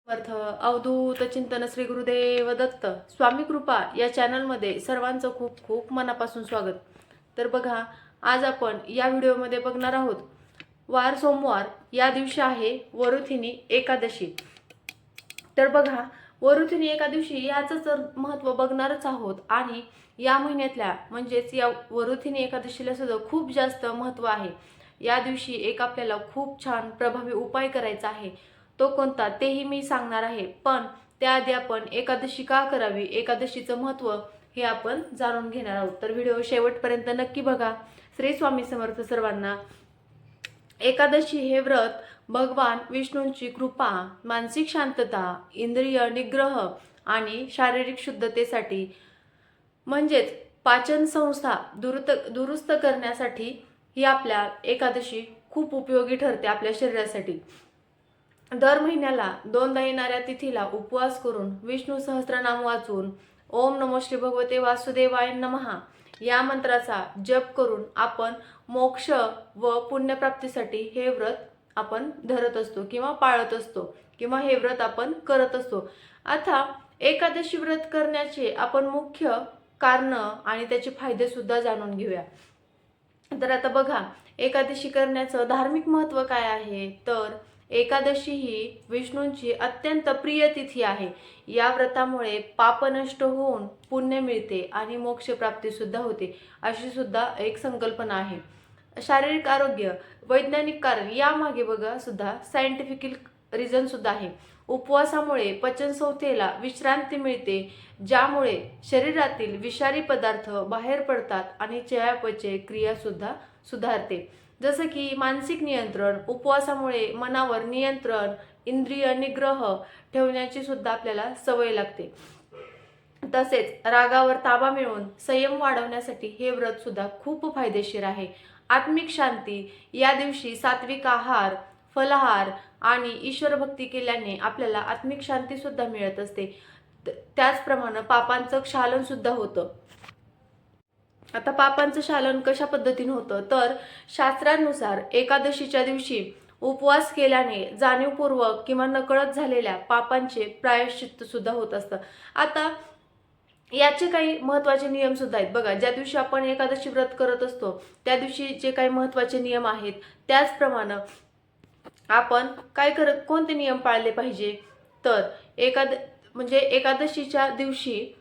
अर्थ अवधूत चिंतन श्री गुरुदेव दत्त स्वामी कृपा या चॅनलमध्ये सर्वांचं खूप खूप मनापासून स्वागत. तर बघा, आज आपण या व्हिडिओमध्ये बघणार आहोत वार सोमवार या दिवशी आहे वरुथिनी एकादशी. तर बघा, वरुथिनी एकादशी याचं तर महत्त्व बघणारच आहोत आणि या महिन्यातल्या म्हणजेच या वरुथिनी एकादशीला सुद्धा खूप जास्त महत्त्व आहे. या दिवशी एक आपल्याला खूप छान प्रभावी उपाय करायचा आहे. तो कोणता तेही मी सांगणार आहे, पण त्याआधी आपण एकादशी का करावी, एकादशीचं महत्त्व हे आपण जाणून घेणार आहोत. तर व्हिडिओ शेवटपर्यंत नक्की बघा. श्री स्वामी समर्थ सर्वांना. एकादशी हे व्रत भगवान विष्णूंची कृपा, मानसिक शांतता, इंद्रिय निग्रह आणि शारीरिक शुद्धतेसाठी म्हणजेच पाचन संस्था दुरुस्त करण्यासाठी ही आपल्या एकादशी खूप उपयोगी ठरते आपल्या शरीरासाठी. दर महिन्याला 2दा येणाऱ्या तिथीला उपवास करून विष्णू सहस्त्रनाम वाचून ओम नमो श्री भगवते वासुदेवाय नमः या मंत्राचा जप करून आपण मोक्ष व पुण्यप्राप्तीसाठी हे व्रत आपण धरत असतो किंवा पाळत असतो किंवा हे व्रत आपण करत असतो. आता एकादशी व्रत करण्याचे आपण मुख्य कारण आणि त्याचे फायदे सुद्धा जाणून घेऊया. तर आता बघा, एकादशी करण्याचं धार्मिक महत्त्व काय आहे. तर एकादशी ही विष्णूंची अत्यंत प्रिय तिथी आहे. या व्रतामुळे पाप नष्ट होऊन पुण्य मिळते आणि मोक्ष प्राप्ती सुद्धा होते, अशी सुद्धा एक संकल्पना आहे. शारीरिक आरोग्य, वैज्ञानिक कारण यामागे बघा सुद्धा सायंटिफिक रिझन सुद्धा आहे. उपवासामुळे पचनसंस्थेला विश्रांती मिळते, ज्यामुळे शरीरातील विषारी पदार्थ बाहेर पडतात आणि चयापचय क्रिया सुद्धा सुधारते. जसं की मानसिक नियंत्रण, उपवासामुळे मनावर नियंत्रण, इंद्रिय निग्रह ठेवण्याची सुद्धा आपल्याला सवय लागते. तसेच रागावर ताबा मिळवून संयम वाढवण्यासाठी हे व्रत सुद्धा खूप फायदेशीर आहे. आत्मिक शांती, या दिवशी सात्विक आहार, फलाहार आणि ईश्वर भक्ती केल्याने आपल्याला आत्मिक शांती सुद्धा मिळत असते. त्याचप्रमाणे पापांचं क्षालन सुद्धा होतं. आता पापांचं शालन कशा पद्धतीने होतं, तर शास्त्रानुसार एकादशीच्या दिवशी उपवास केल्याने जाणीवपूर्वक किंवा नकळत झालेल्या पापांचे प्रायश्चित्त सुद्धा होत असतं. आता याचे काही महत्त्वाचे नियम सुद्धा आहेत बघा. ज्या दिवशी आपण एकादशी व्रत करत असतो त्या दिवशी जे काही महत्त्वाचे नियम आहेत, त्याचप्रमाणे आपण कोणते नियम पाळले पाहिजे. तर एकादशीच्या दिवशी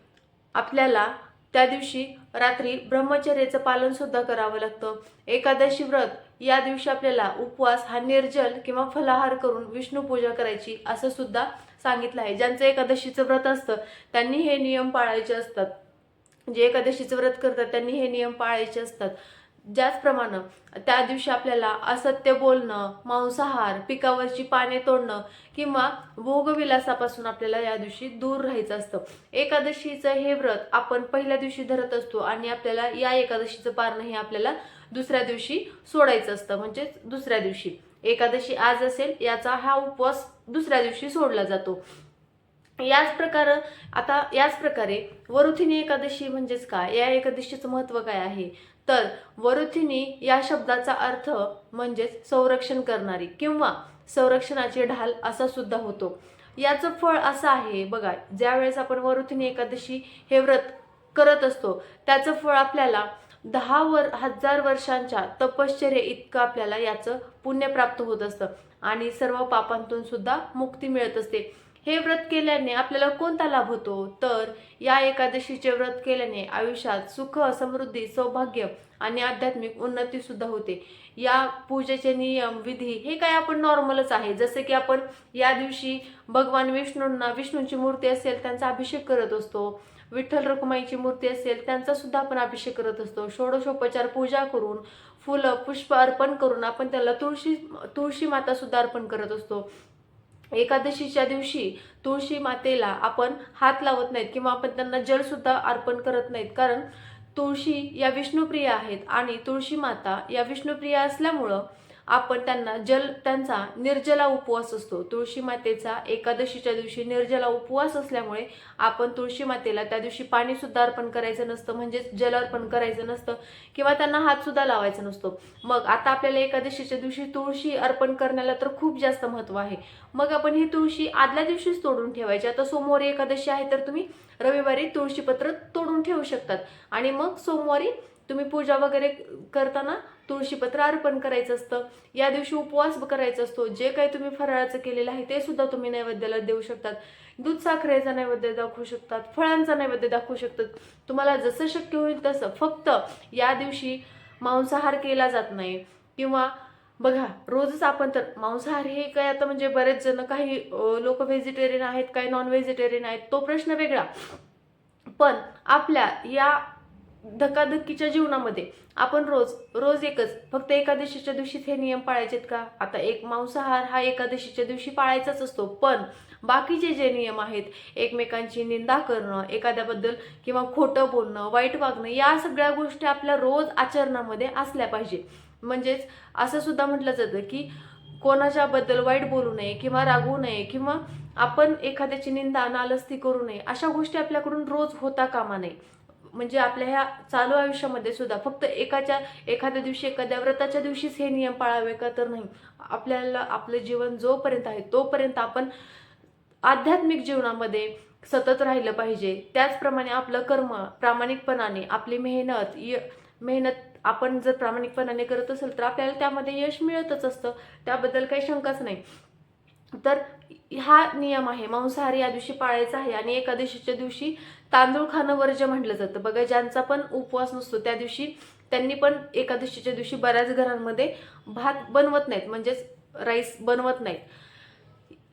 आपल्याला त्या दिवशी रात्री ब्रह्मचर्याचं पालन सुद्धा करावं लागतं. एकादशी व्रत या दिवशी आपल्याला उपवास हा निर्जल किंवा फलाहार करून विष्णू पूजा करायची असं सुद्धा सांगितलं आहे. ज्यांचं एकादशीचं व्रत असतं त्यांनी हे नियम पाळायचे असतात. जे एकादशीचं व्रत करतात त्यांनी हे नियम पाळायचे असतात. ज्याचप्रमाणे त्या दिवशी आपल्याला असत्य बोलणं, मांसाहार, पिकावरची पाने तोडणं किंवा भोगविलासापासून आपल्याला या दिवशी दूर राहायचं असतं. एकादशीचं हे व्रत आपण पहिल्या दिवशी धरत असतो आणि आपल्याला या एकादशीचं पारण हे आपल्याला दुसऱ्या दिवशी सोडायचं असतं. म्हणजे दुसऱ्या दिवशी एकादशी आज असेल याचा हा उपवास दुसऱ्या दिवशी सोडला जातो. याच प्रकारे वरुथिनी एकादशी म्हणजेच काय, या एकादशीचं महत्त्व काय आहे. तर वरुथिनी या शब्दाचा अर्थ म्हणजेच संरक्षण करणारी किंवा संरक्षणाची ढाल असा सुद्धा होतो. याचं फळ असं आहे बघा, ज्या वेळेस आपण वरुथिनी एकादशी हे व्रत करत असतो त्याचं फळ आपल्याला 10,000 वर्षांच्या तपश्चर्ये इतकं आपल्याला याचं पुण्य प्राप्त होत असतं आणि सर्व पापांतून सुद्धा मुक्ती मिळत असते. हे व्रत केल्याने आपल्याला कोणता लाभ होतो, तर या एकादशीचे व्रत केल्याने आयुष्यात सुख, समृद्धी, सौभाग्य आणि आध्यात्मिक उन्नती सुद्धा होते. या पूजेचे नियम, विधी हे काय आपण नॉर्मलच आहे. जसे की आपण या दिवशी भगवान विष्णूंची मूर्ती असेल त्यांचा अभिषेक करत असतो. विठ्ठल रखुमाईची मूर्ती असेल त्यांचा सुद्धा आपण अभिषेक करत असतो. षोडशोपचार पूजा करून, फुलं पुष्प अर्पण करून आपण त्याला तुळशी माता सुद्धा अर्पण करत असतो. एकादशीच्या दिवशी तुळशी मातेला आपण हात लावत नाहीत किंवा आपण त्यांना जल सुद्धा अर्पण करत नाहीत, कारण तुळशी या विष्णुप्रिय आहेत आणि तुळशी माता या विष्णुप्रिय असल्यामुळं आपण त्यांचा निर्जला उपवास असतो. तुळशी मातेचा एकादशीच्या दिवशी निर्जला उपवास असल्यामुळे आपण तुळशी मातेला त्या दिवशी पाणी सुद्धा अर्पण करायचं नसतं, म्हणजेच जल अर्पण करायचं नसतं किंवा त्यांना हात सुद्धा लावायचा नसतो. मग आता आपल्याला एकादशीच्या दिवशी तुळशी अर्पण करण्याला तर खूप जास्त महत्त्व आहे. मग आपण ही तुळशी आदल्या दिवशीच तोडून ठेवायची. आता सोमवारी एकादशी आहे तर तुम्ही रविवारी तुळशीपत्र तोडून ठेवू शकतात आणि मग सोमवारी तुम्ही पूजा वगैरे करताना तुळशीपत्र अर्पण करायचं असतं. या दिवशी उपवास करायचा असतो. जे काही तुम्ही फराळाचं केलेलं आहे ते सुद्धा तुम्ही नैवेद्याला देऊ शकतात. दूध साखरेचा नैवेद्य दाखवू शकतात, फळांचा नैवेद्य दाखवू शकतात. तुम्हाला जसं शक्य होईल तसं. फक्त या दिवशी मांसाहार केला जात नाही किंवा बघा रोजच आपण तर मांसाहार हे काय आता म्हणजे बरेच जण काही लोक व्हेजिटेरियन आहेत, काही नॉन व्हेजिटेरियन आहेत, तो प्रश्न वेगळा. पण आपल्या या धकाधकीच्या जीवनामध्ये आपण रोज एकच फक्त एकादशीच्या दिवशी हे नियम पाळायचेत का? आता एक मांसाहार हा एकादशीच्या दिवशी पाळायचाच असतो, पण बाकीचे जे नियम आहेत, एकमेकांची निंदा करणं, एखाद्याबद्दल किंवा खोटं बोलणं, वाईट वागणं, या सगळ्या गोष्टी आपल्या रोज आचरणामध्ये असल्या पाहिजे. म्हणजेच असं सुद्धा म्हटलं जातं की कोणाच्याबद्दल वाईट बोलू नये किंवा रागवू नये किंवा आपण एखाद्याची निंदा नालस्ती करू नये. अशा गोष्टी आपल्याकडून रोज होता कामा नये. म्हणजे आपल्या ह्या चालू आयुष्यामध्ये सुद्धा फक्त एखाद्या दिवशी एखाद्या व्रताच्या दिवशीच हे नियम पाळावे का? तर नाही. आपल्याला आपलं जीवन जोपर्यंत आहे तोपर्यंत आपण आध्यात्मिक जीवनामध्ये सतत राहिलं पाहिजे. त्याचप्रमाणे आपलं कर्म प्रामाणिकपणाने, आपली मेहनत आपण जर प्रामाणिकपणाने करत असेल तर आपल्याला त्यामध्ये यश मिळतच असतं. त्याबद्दल काही शंकाच नाही. तर हा नियम आहे, मांसाहार या दिवशी पाळायचा आहे. आणि एकादशीच्या दिवशी तांदूळ खाणं वर्ज्य म्हटलं जातं. बघा ज्यांचा पण उपवास नसतो त्या दिवशी त्यांनी पण एकादशीच्या दिवशी बऱ्याच घरांमध्ये भात बनवत नाहीत, म्हणजेच राईस बनवत नाहीत.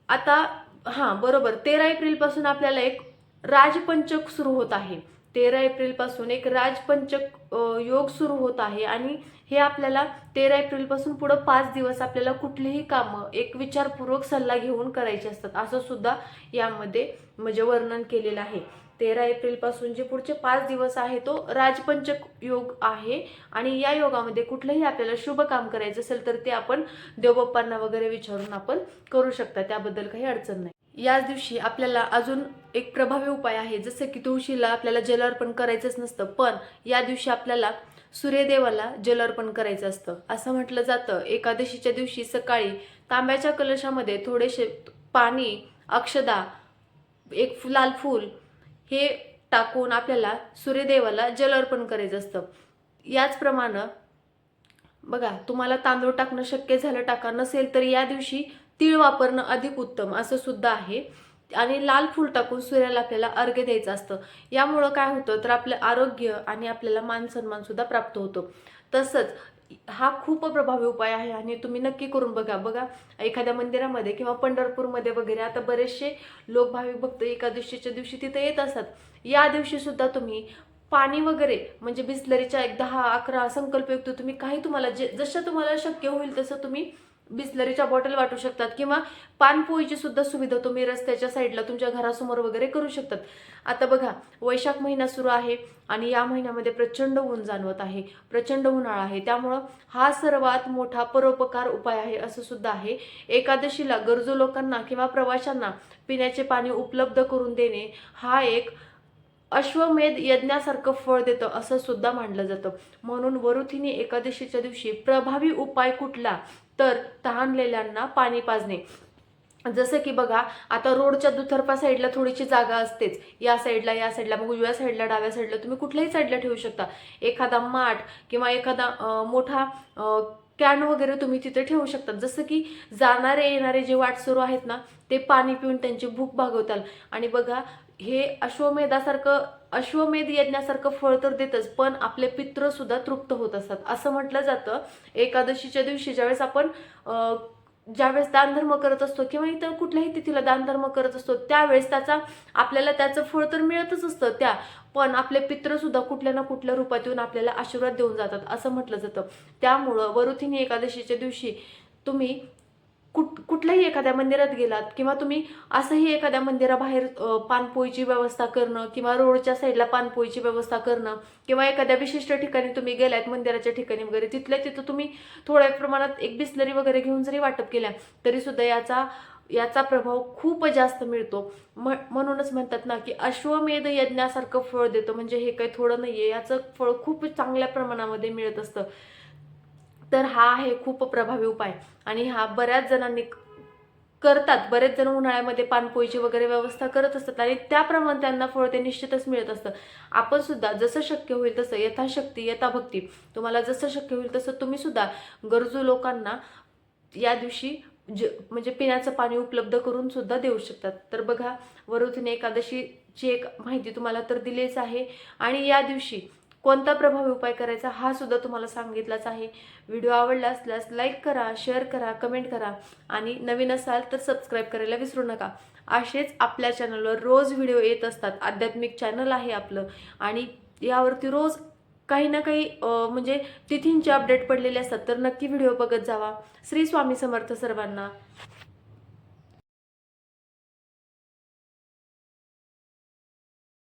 आता बरोबर 13 एप्रिल पासून आपल्याला एक राजपंचक सुरू होत आहे. 13 एप्रिल पासून एक राजपंचक योग सुरू होत आहे आणि हे आपल्याला 13 एप्रिल पासून पुढे 5 दिवस आपल्याला कुठलीही कामं एक विचारपूर्वक सल्ला घेऊन करायची असतात, असं सुद्धा यामध्ये म्हणजे वर्णन केलेलं आहे. 13 एप्रिल पासून जे पुढचे 5 दिवस आहे तो राजपंचक योग आहे आणि या योगामध्ये कुठलंही आपल्याला शुभ काम करायचं असेल तर ते आपण देवबाप्पांना वगैरे विचारून आपण करू शकता. त्याबद्दल काही अडचण नाही. याच दिवशी आपल्याला अजून एक प्रभावी उपाय आहे, जसं की तुळशीला आपल्याला जल अर्पण करायचंच नसतं, पण या दिवशी आपल्याला सूर्यदेवाला जल अर्पण करायचं असतं. असं म्हटलं जातं एकादशीच्या दिवशी सकाळी तांब्याच्या कलशामध्ये थोडेसे पाणी, अक्षदा, एक लाल फूल हे टाकून आपल्याला सूर्यदेवाला जल अर्पण करायचं असतं. याचप्रमाणे बघा तुम्हाला तांदूळ टाकणं शक्य झालं टाका, नसेल तर या दिवशी तीळ वापरणं अधिक उत्तम असं सुद्धा आहे. आणि लाल फूल टाकून सूर्याला आपल्याला अर्घ्य द्यायचं असतं. यामुळं काय होतं तर आपलं आरोग्य आणि आपल्याला मान सन्मान सुद्धा प्राप्त होतो. तसंच हा खूप प्रभावी उपाय आहे आणि तुम्ही नक्की करून बघा एखाद्या मंदिरामध्ये किंवा पंढरपूरमध्ये वगैरे आता बरेचसे लोक भाविक भक्त एकादशीच्या दिवशी तिथे येत असतात. या दिवशी सुद्धा तुम्ही पाणी वगैरे म्हणजे बिस्लरीच्या 10-11 संकल्पयुक्त तुम्ही काही तुम्हाला जसं तुम्हाला शक्य होईल तसं तुम्ही बिस्लरीच्या बॉटल वाटू शकतात किंवा पानपोळीची सुद्धा सुविधा तुम्ही रस्त्याच्या साईडला तुमच्या घरासमोर वगैरे करू शकतात. आता बघा वैशाख महिना सुरू आहे आणि या महिन्यामध्ये प्रचंड ऊन जाणवत आहे, प्रचंड उन्हाळा आहे. त्यामुळं हा सर्वात मोठा परोपकार उपाय आहे असं सुद्धा आहे. एकादशीला गरजू लोकांना किंवा प्रवाशांना पिण्याचे पाणी उपलब्ध करून देणे हा एक अश्वमेध यज्ञासारखं फळ देतं असं सुद्धा मानलं जातं. म्हणून वरुथिनी एकादशीच्या दिवशी प्रभावी उपाय कुठला तर तहानलेल्यांना पाणी पाजणे. जसं की बघा आता रोडच्या दुतर्फा साईडला थोडीशी जागा असतेच, या साईडला मग उजव्या साईडला डाव्या साईडला तुम्ही कुठल्याही साईडला ठेवू शकता. एखादा माठ किंवा एखादा मोठा कॅन वगैरे तुम्ही तिथे ठेवू शकतात. जसं की जाणारे येणारे जे वाटसरू आहेत ना ते पाणी पिऊन त्यांची भूक भागवताल. आणि बघा हे अश्वमेध यज्ञासारखं फळ तर देतच, पण आपले पित्र सुद्धा तृप्त होत असतात. असं म्हटलं जातं एकादशीच्या दिवशी ज्यावेळेस दानधर्म करत असतो किंवा इतर कुठल्याही तिथीला दानधर्म करत असतो त्यावेळेस आपल्याला त्याचं फळ तर मिळतच असतं, पण आपले पित्र सुद्धा कुठल्या ना कुठल्या रूपात येऊन आपल्याला आशीर्वाद देऊन जातात असं म्हटलं जातं. त्यामुळं वरुथिनी एकादशीच्या दिवशी तुम्ही कुठल्याही एखाद्या मंदिरात गेलात किंवा तुम्ही असंही एखाद्या मंदिराबाहेर पानपोईची व्यवस्था करणं किंवा रोडच्या साईडला पानपोईची व्यवस्था करणं किंवा एखाद्या विशिष्ट ठिकाणी तुम्ही गेलात मंदिराच्या ठिकाणी वगैरे तिथल्या तिथं तुम्ही थोड्या प्रमाणात एक बिस्लरी वगैरे घेऊन जरी वाटप केल्या तरी सुद्धा याचा प्रभाव खूप जास्त मिळतो. म्हणूनच म्हणतात ना की अश्वमेध यज्ञासारखं फळ देतं, म्हणजे हे काही थोडं नाहीये, याचं फळ खूप चांगल्या प्रमाणामध्ये मिळत असतं. तर हा आहे खूप प्रभावी उपाय आणि हा बऱ्याच जणांनी करतात. बरेच जण उन्हाळ्यामध्ये पानपोईची वगैरे व्यवस्था करत असतात आणि त्याप्रमाणे त्यांना फळ ते निश्चितच मिळत असतं. आपण सुद्धा जसं शक्य होईल तसं यथाशक्ती यथाभक्ती तुम्हाला जसं शक्य होईल तसं तुम्ही सुद्धा गरजू लोकांना या दिवशी म्हणजे पिण्याचं पाणी उपलब्ध करून सुद्धा देऊ शकतात. तर बघा, वरुथिनी एकादशीची एक माहिती तुम्हाला तर दिलीच आहे आणि या दिवशी कोणता प्रभावी उपाय करायचा हा सुद्धा तुम्हाला सांगितलाच आहे. व्हिडिओ आवडला असल्यास लाईक करा, शेअर करा, कमेंट करा आणि नवीन असाल तर सबस्क्राईब करायला विसरू नका. असेच आपल्या चॅनलवर रोज व्हिडिओ येत असतात. आध्यात्मिक चॅनल आहे आपलं आणि यावरती रोज काही ना काही म्हणजे तिथींचे अपडेट पडलेले असतात. तर नक्की व्हिडिओ बघत जावा. श्री स्वामी समर्थ सर्वांना.